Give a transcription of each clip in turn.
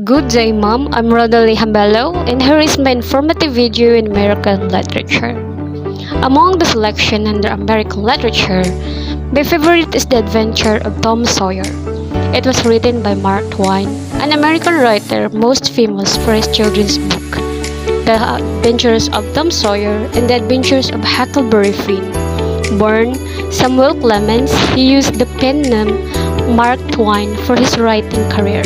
Good day, Mom. I'm Rodalie Hambelo, and here is my informative video in American literature. Among the selection under American literature, my favorite is The Adventure of Tom Sawyer. It was written by Mark Twain, an American writer most famous for his children's book, The Adventures of Tom Sawyer and The Adventures of Huckleberry Finn. Born Samuel Clemens, he used the pen name Mark Twain for his writing career.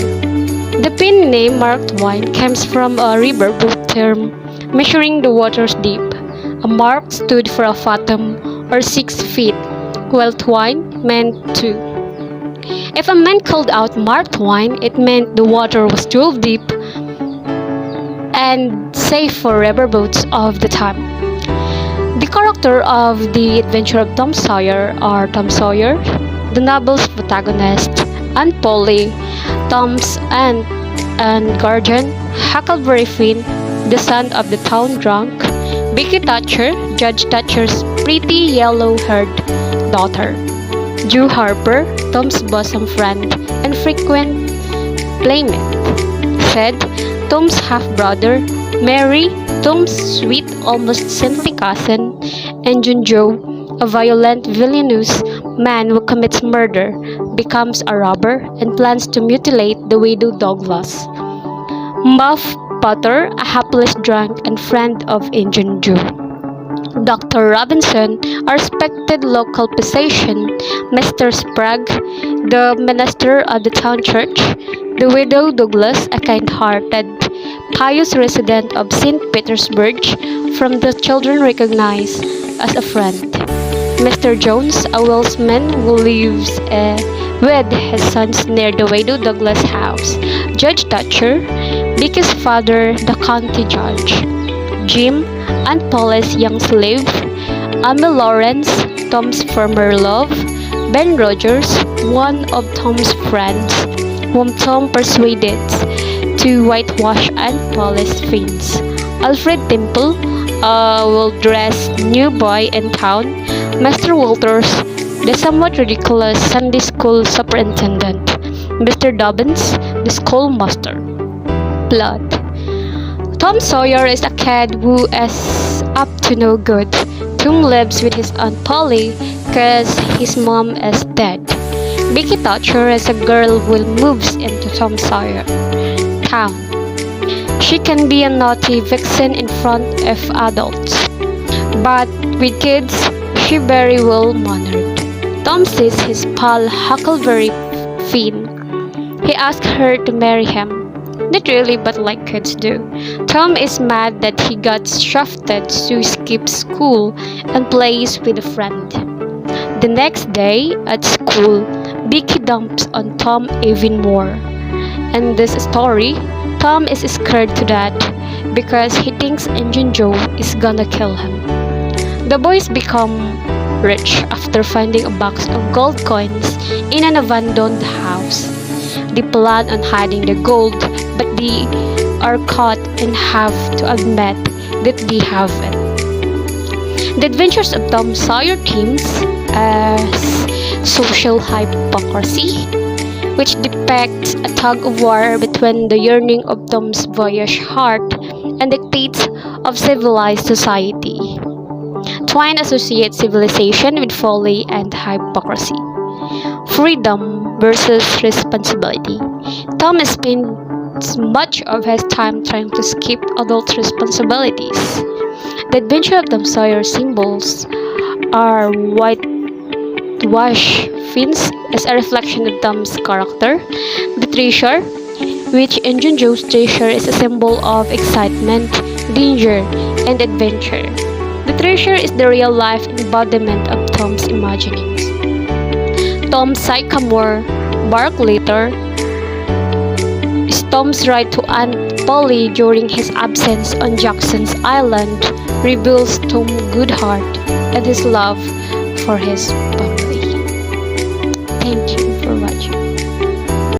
The pen name Mark Twain comes from a riverboat term measuring the water's deep. A mark stood for a fathom or 6 feet, while Twine meant 2. If a man called out Mark Twain, it meant the water was 12 deep and safe for riverboats of the time. The character of The Adventure of Tom Sawyer are Tom Sawyer, the novel's protagonist, Aunt Polly, Tom's aunt and guardian, Huckleberry Finn, the son of the town drunk, Becky Thatcher, Judge Thatcher's pretty yellow-haired daughter, Joe Harper, Tom's bosom friend and frequent playmate, Fred, Tom's half-brother, Mary, Tom's sweet, almost saintly cousin, and Joe, a violent, villainous man who commits murder, becomes a robber, and plans to mutilate the widow Douglas. Muff Potter, a hapless drunk and friend of Injun Joe. Dr. Robinson, a respected local physician, Mr. Sprague, the minister of the town church, the widow Douglas, a kind-hearted, pious resident of St. Petersburg, from the children recognized as a friend. Mr. Jones, a Welshman who lives with his sons near the widow Douglas house. Judge Thatcher, Becky's father, the county judge. Jim, Aunt Polly's young slave. Amy Lawrence, Tom's former love. Ben Rogers, one of Tom's friends, whom Tom persuaded to whitewash Aunt Polly's fins. Alfred Temple, a well-dressed new boy in town. Mr. Walters, the somewhat ridiculous Sunday school superintendent. Mr. Dobbins, the schoolmaster. Plot: Tom Sawyer is a kid who is up to no good. Tom lives with his Aunt Polly cause his mom is dead. Becky Thatcher is a girl who moves into Tom Sawyer town. She can be a naughty vixen in front of adults, but with kids, she very well mannered. Tom sees his pal Huckleberry Finn. He asks her to marry him. Not really, but like kids do. Tom is mad that he got shafted, so skips school and plays with a friend. The next day at school, Becky dumps on Tom even more. In this story, Tom is scared to death because he thinks Injun Joe is gonna kill him. The boys become rich after finding a box of gold coins in an abandoned house. They plan on hiding the gold, but they are caught and have to admit that they have it. The Adventures of Tom Sawyer themes as social hypocrisy, which depicts a tug-of-war between the yearning of Tom's boyish heart and dictates of civilized society. Twain associates civilization with folly and hypocrisy. Freedom versus responsibility. Tom spends much of his time trying to skip adult responsibilities. The Adventure of Tom Sawyer symbols are whitewash fins as a reflection of Tom's character. The treasure, which Injun Joe's treasure is a symbol of excitement, danger, and adventure. The treasure is the real-life embodiment of Tom's imaginings. Tom's sycamore bark later is Tom's right to Aunt Polly during his absence on Jackson's Island reveals Tom's good heart and his love for his family. Thank you.